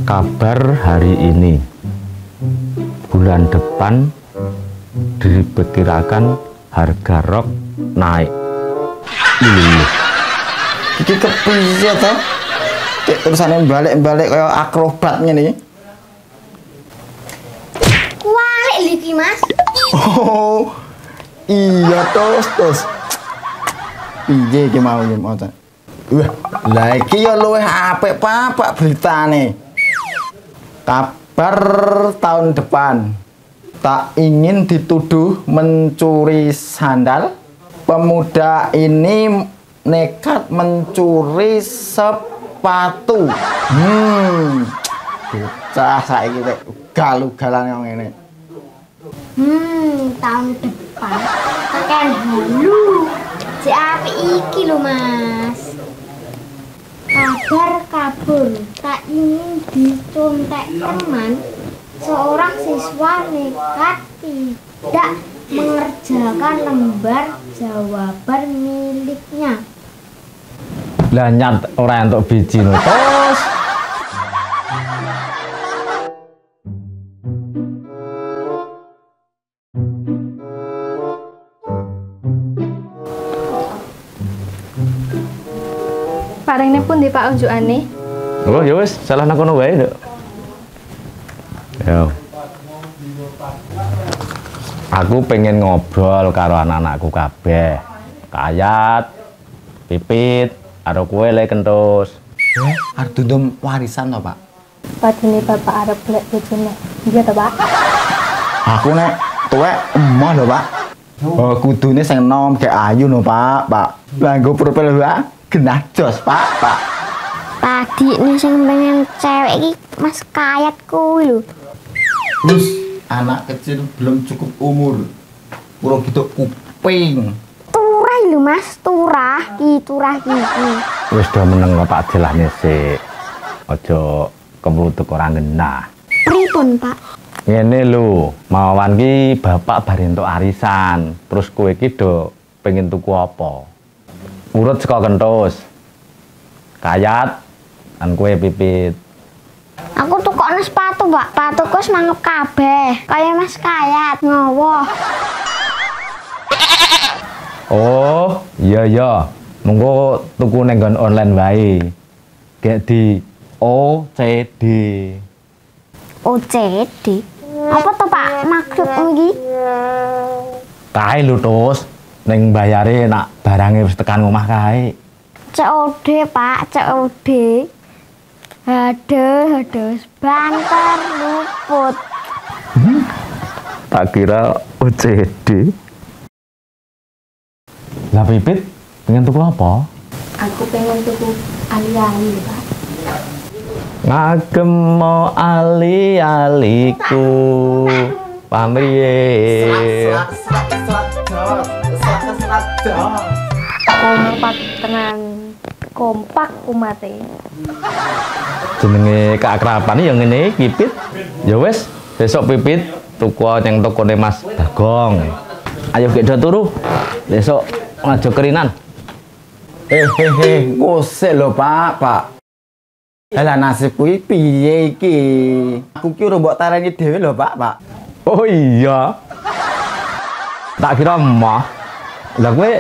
Kabar hari ini, bulan depan diperkirakan harga rok naik. Iki kepiye to? Cek terusane balik-balik kaya akrobat ngene. Kualik lho iki, Mas. Oh. Iya tos. Piye iki mau ya moten. Wah, lah iki ya luwih apik Pak beritane. Kabar tahun depan. Tak ingin dituduh mencuri sandal. Pemuda ini nekat mencuri sepatu. Bocah saiki rek ugal-ugalan yang ngene. Tahun depan tekan halu. Si apik iki lho, Mas. Kabar kabur, tak ingin dicontek teman. Seorang siswa nekat tidak mengerjakan lembar jawaban miliknya. Lah nyat ora entuk biji no tos. Paringnya pun di Pak unjukane. Oh ya wis, salah nang kono wae, Nduk. Yo. Aku pengen ngobrol karo anak-anakku kabeh. Kayat, Pipit, karo kowe le kentus. Arep dundum warisan to, Pak? Padine bapak arep golek bojone. Iya to, Pak? Aku nek tuwek emoh lho, Pak. Oh, kudune sing enom gek ayu no, Pak. Lah nggo profil Pak. Genah jos, Pak. Tadi nih sing pengen cewek iki Mas Kayat kuwi lho. Terus anak kecil belum cukup umur. Pura gitu kuping. Turah lho, Mas, turah iki. Wis do meneng kok tak jelahne sik. Aja kemlutuk ora genah. Pripun, Pak? Ngene lho, mawan ki bapak bar entuk arisan. Terus kowe iki do pengen tuku apa? Urut saka kentus. Kayat kan kowe Pipit. Aku tukokno sepatu, Pak. Sepatuku wis mangep kabeh. Kaya Mas Kayat ngowoh. Oh, iya. Monggo tuku ning nggon online wae. Gek di OCD. OCD. Apa to, Pak? Maksudmu iki? Kae lho, Tos. Ning bayare nak barange wis tekan omah kae. COD, Pak, COD. Aduh, banter luput. Tak kira OCD. Lah Pipit, pengen tuku apa? Aku pengen tuku ali-ali, Pak. Ngagem mo ali-aliku. Pamriye. Kompak tenan. Kompak umate. Jenenge keakraban ya ngene Pipit. Ya wis, besok Pipit tuku ning tokone Mas Bagong. Ayo gek do turu. Besok ngajo kerinan. Ngosek lho, Pak. Lah nasib kuwi piye iki? Aku ki ora mbok tareni dhewe lho, Pak. Oh iya. Tak kira emah. Lah kowe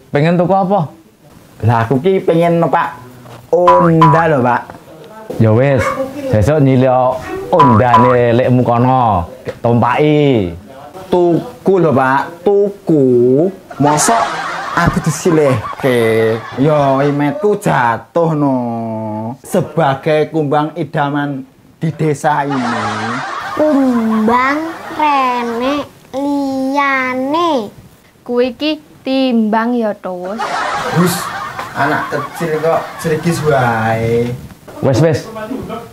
pengen tuku apa? Lah aku ki pengen Pak Honda lho, Pak. Ya wis, besok nyilih ondane lekmu kono, tompaki. Tuku lho, Pak. Tuku. Mosok aku disilihke. Yo imetku jatuh no. Sebagai kumbang idaman di desa ini. Kumbang rene liyane. Kuwi iki timbang ya, Tos. Bus, anak kecil kok cerigis wae. Wis,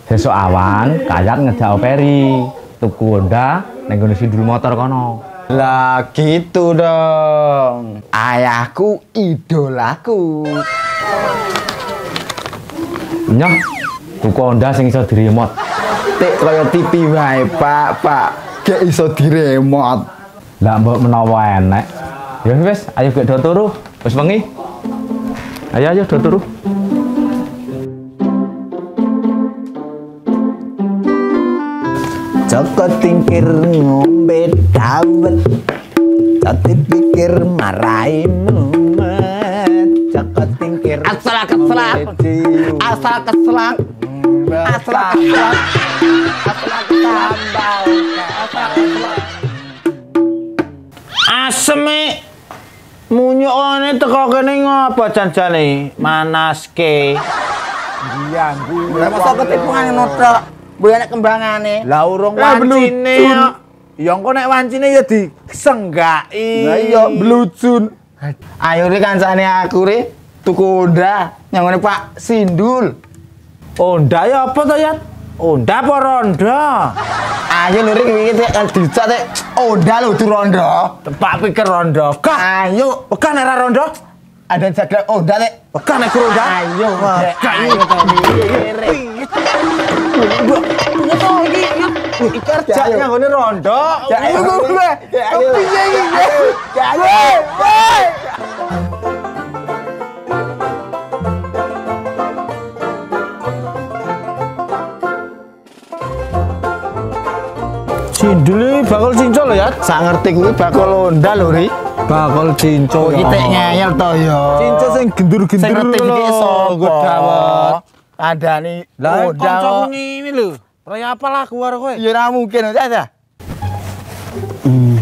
besok awan Kayat ngejak Peri tuku Honda ning nggon sindul motor kono. Lah gitu dong. Ayahku idolaku. Nyoh, tuku Honda sing iso diremot. Tik kaya TV wae, Pak. Gak iso diremot. Lah mbok menawa enek. Ya wis, ayo gek do turu. Wis wengi. Ayo do turu. Joko tingkir ngombe dawet, tapi pikir marahi mumet. Joko tingkir asal keselak, asal keselak, asal keselak, asal tambal, asal keselak. Aseme munyukane teko kene ngopo janjane? Manaske. Iya, lah masa ketipungan notok. Mbok nek kembangane. Lah urung wancine yo. Ya engko nek wancine ya disenggaki. Lah iya blucun. Ayo ri kancane aku ri tuku Honda nyangone Pak Sindul. Onda ya apa to ya? Onda apa rondo? Ayo lho ri iki dicak teh Honda lho du rondo. Tepak pikir rondo. Kah, Ayo pekan era rondo? ada jaga Honda teh. Pekan nek rondo. Ayo Ayo to iki kerja nggone rondo. Ayo gue. Piye iki? Ayo. Cindul bakal cinco lho ya. Sak ngerti kuwi bakal Honda lho ri. Bakal cinco. Iki tek ngeyel to ya. Cinco sing gendur-gendur Sing ngerti iki sapa? dawet. Andani Lah Honda kok. kancaku ngene lho. Raya apa lagu karo kowe? Ya ora mungkin aja.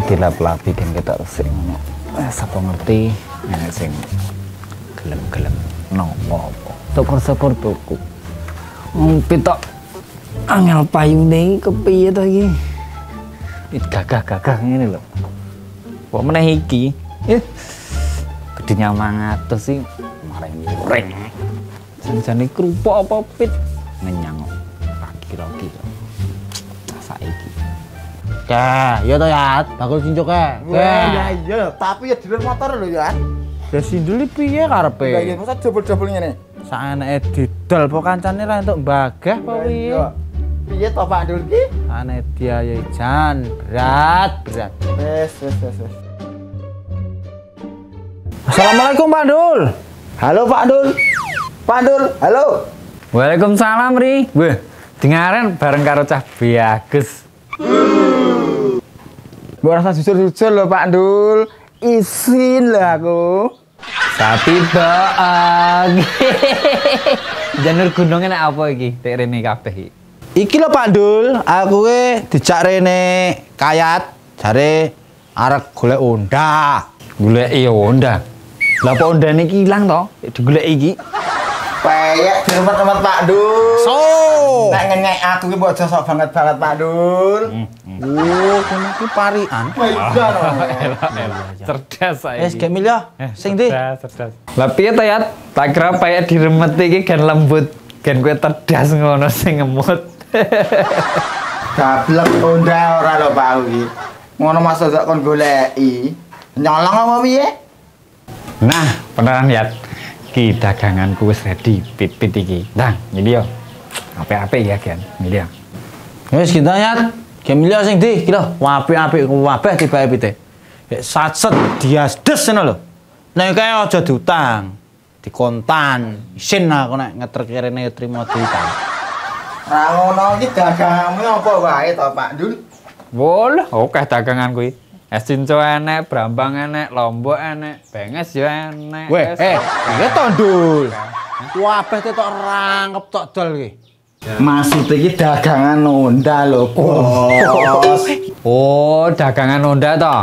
Dilap-lapi kan kita resik ngono. Sapa ngerti enek sing gelem-gelem nopo apa. Syukur-syukur tuku. Pitok angel payune kepiye to iki? Gagah-gagah ngene lho. Kok meneh iki? Gedenya 500 sih mareng-mareng. Janjane kerupuk apa pit ngenyang kok. Kira-kira. Saiki. Keh, ya to ya, bakal cinco keh. Ya iya, tapi ya dealer motor lho ya. Ya sindul piye Lah iya karepe? masa jebol-jebol ngene. Saeneke didol po kancane ra entuk bagah apa piye? Piye to Pak Dul ki? Ane biaya jan berat. Wes. Assalamualaikum Pak Dul. Halo Pak Dul. Pak Dul, halo. Waalaikumsalam Ri. Weh, dengaren bareng karo cah Bagus. Mbok rasa jujur-jujur lho Pak Dul. Isin lho aku. Tapi baag. Janur gunungnya nek apa iki? Tek rene kabeh iki. Iki lho Pak Dul, aku dijak rene kayat jare arek golek Honda. Goleki Honda. Lah apa Hondane iki ilang to? Digoleki iki. Peyek di tempat Pak Dul. So, Nek ngenyek aku ki mbok aja sok banget Pak Dul. kono iki parian. Iya no. Cerdas saiki. Wis Gemil ya, sing ndi? cerdas. Lah piye to ya? Tak kira payek diremet iki gen lembut, gen kowe tedas ngono sing ngemut. Gablek Honda ora lho Pak iki. Ngono Mas dak kon goleki. Nyolong apa piye? Nah, beneran ya. Ki daganganku wis ready pit-pit iki. Nah, ini yo. Apik-apik ya, Gen. Ini yo. Wis kita ya. Gemil ya sing ndi? Iki lho, apik-apik kabeh tibae pite. Nek satset diasdes ngono lho. Nek kae aja diutang, dikontan. Isin aku nek ngetrek rene trimo diutang. Ra ngono iki daganganmu apa wae to Pak Dul? Wah, oke dagangan kuwi. Es cinco enek, brambang enek, lombok enek, benges yo enek. Weh, iki to Dul. Kabeh tok rangkep tok dol iki. Maksud iki dagangan Honda lho, Bos. Oh, dagangan Honda to?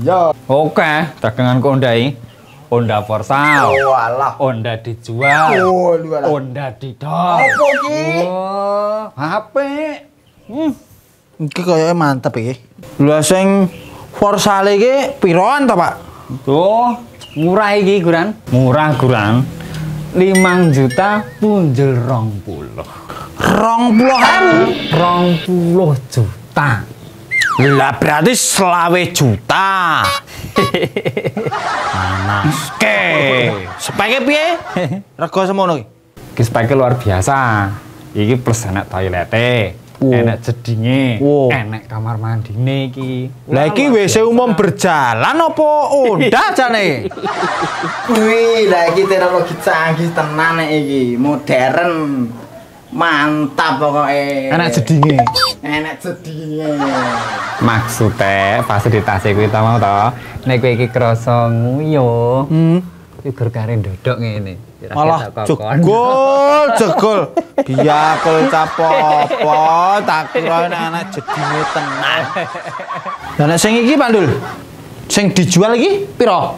Iya. Oke, dagangan Honda iki. Honda for sale. Walah. Honda dijual. Oh, luar. Honda didol. Apa iki? Oh, HP. Iki kayake mantep iki. Lha sing for sale iki piroan to, Pak? Tuh, murah iki, Guran. Murah, Guran. 5 juta punjul 20. 20 juta. Lah berarti 20 juta. Manaske. Sepeke piye? Rego semono iki. Ki speke luar biasa. Iki plus enak toilete, enak jedinge, enak kamar mandine iki. Lah iki WC umum berjalan apa Honda jane? Wih, lah iki teknologi canggih tenan nek iki, modern. Mantap pokoknya. Enak jedinge. Enak jedinge. Maksudnya fasilitas kuwi ta mau to. Nek kowe iki krasa nguyu. Iku gara-gara ndodok ngene. Alah jegol. Biakul capopo, tak kira anak jedinge tenan. Lah nek sing iki Pak Dul. Sing dijual iki piro?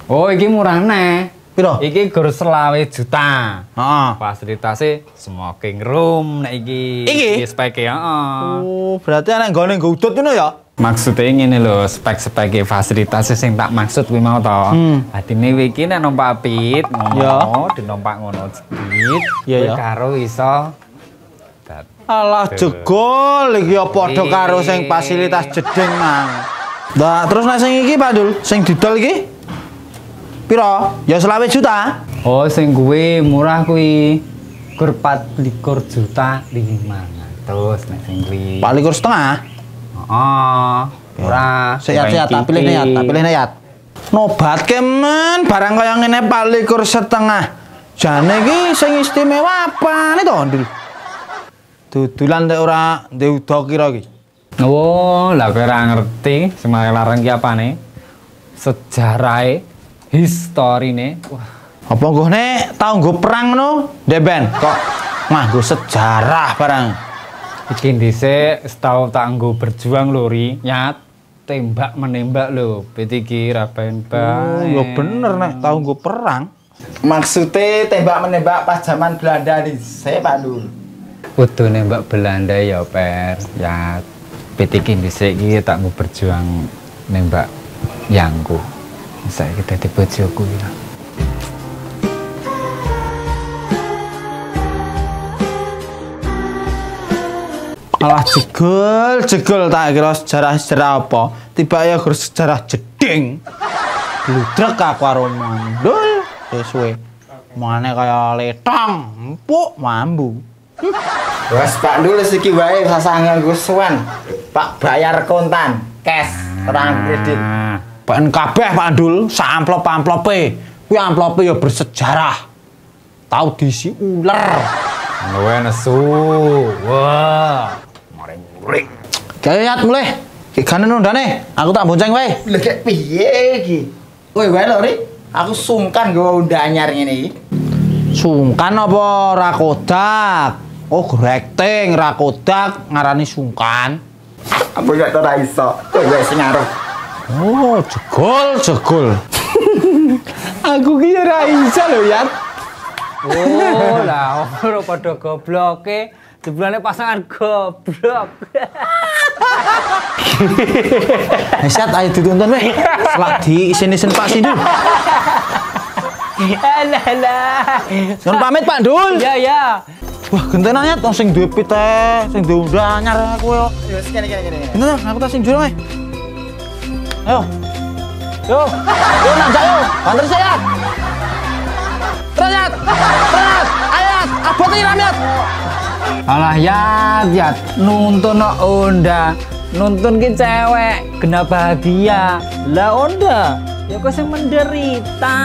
Oh, iki murah neh. Piro? Iki gur 20 juta. Heeh. Fasilitasnya smoking room nek iki. Iki? Spek heeh. Oh, berarti ana nggone nggo udut ngono ya? Maksudnya ngene lho, spek-spek fasilitasnya sing tak maksud kuwi mau to. Adine kowe iki nek numpak pit ngono, dinompak ngono sedikit, Iya, ya. karo iso Alah jegol iki ya padha karo sing fasilitas jeding mang. Lah terus nek sing iki Pak Dul, sing didol iki piro? Ya 20 juta. Oh, sing kuwi murah kuwi. Gur 24 juta 500 nek sing kuwi. 24,5. Oh, murah. Sehat-sehat, tak pilih Yat. Nobat kemen barang kaya ngene 24,5. Jane iki sing istimewa apane to, Ndul? Dudulan nek ora ndek udo kira iki. Oh, lah kowe ora ngerti semare larang ki apane? Sejarahe, historine. Wah, Apa nggone tau nggo perang ngono? Ndek ben kok nganggo sejarah barang. iki dhisik setau tak nggo berjuang lho Ri. Nyat tembak menembak lho. Iki ra ben bae. Ya bener nek tau nggo perang. Maksudnya tembak-menembak pas zaman Belanda nih, saya Pak Dul. Kudu nembak Belanda ya, Per. Ya iki dhisik iki tak nggo berjuang nembak yangku. Saiki dadi bojoku ya. Alah jegol tak kira sejarah apa? Tiba ya gur sejarah jeding. Bludrek aku karo mandul sesuai. Mane kaya letong, empuk mambu. Wes Pak Dul iki wae sasangan gusuan. Pak bayar kontan, cash, terang kredit. Pak kabeh Pak Dul, sak amplop-amplope. Kuwi amplope ya bersejarah. Tau diisi uler. Kowe nesu. Wah. Mare-mure. Kayat mulai. Ki gane ndane, aku tak bonceng wae. Lha kek piye iki? Kowe wae lho Ri, aku sungkan nggawa undang anyar ngene iki. Sungkan apa ra kodak? Oh, acting ra kodak ngarani sungkan. Apa gak ora iso? Kowe wae sing arep. Oh, jegol. Aku ki ora iso lho, Yat. Oh, lah ora padha gobloke. Jeblane pasangan goblok. Hebat, ayo ditonton weh. Selak di isin-isin Pak Sindul. Alah. Sun pamit Pak Dul. Ya, ya. Wah, gentenan Yat sing duwe pit sing diundang anyar aku yo. Ya kene. Gentenan aku tak sing jero weh. Ayo. Yo nanjak yo. Banter saya. Terus Ayat, abot iki Yat. Alah Yat, nuntun no onda. Nuntun ki cewek, kena bahagia. Lah onda, ya kok sing menderita.